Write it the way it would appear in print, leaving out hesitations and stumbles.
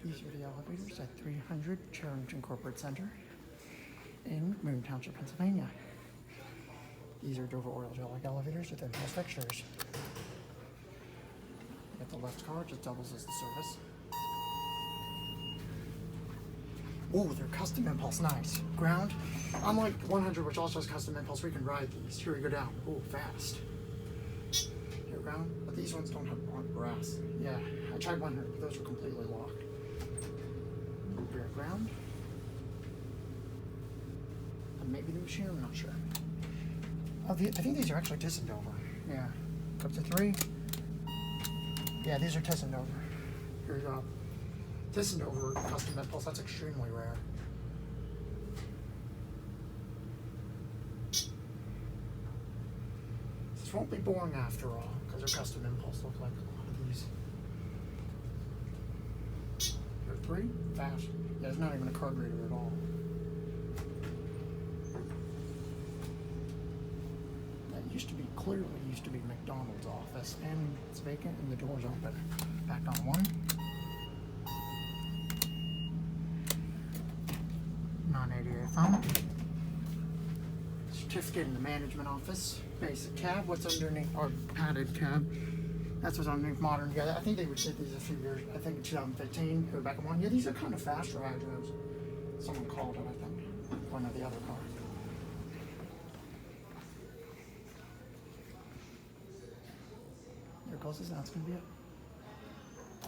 These are the elevators at 300 Cherrington Corporate Center in Moon Township, Pennsylvania. These are Dover Oildraulic elevators with in-house fixtures. You got the left car, just doubles as the service. Oh, they're custom impulse, nice. Ground, unlike 100, which also has custom impulse, we can ride these. Here we go down. Oh, fast. Here, ground, but these ones don't have brass. Yeah, I tried 100, but those were completely locked. Rear ground. And maybe the machine, I'm not sure. Oh, I think these are actually Thyssen Dover. Yeah, up to 3. Yeah, these are Thyssen Dover. Here we go. Thyssen Dover custom impulse, that's extremely rare. This won't be boring after all, because they're custom impulse, look like a lot of these. Here, 3, fast. Yeah, it's not even a card reader at all. That used to be, clearly used to be McDonald's office, and it's vacant and the door's open. Back on 1. Non-ADA phone. Certificate in the management office. Basic cab. What's underneath? Or padded cab. That's what's underneath modern. Yeah, I think they would did these a few years. I think in 2015. Go back on 1. Yeah, these are kind of faster hydros. Someone called it, I think. One of the other cars. There goes this. That's gonna be it.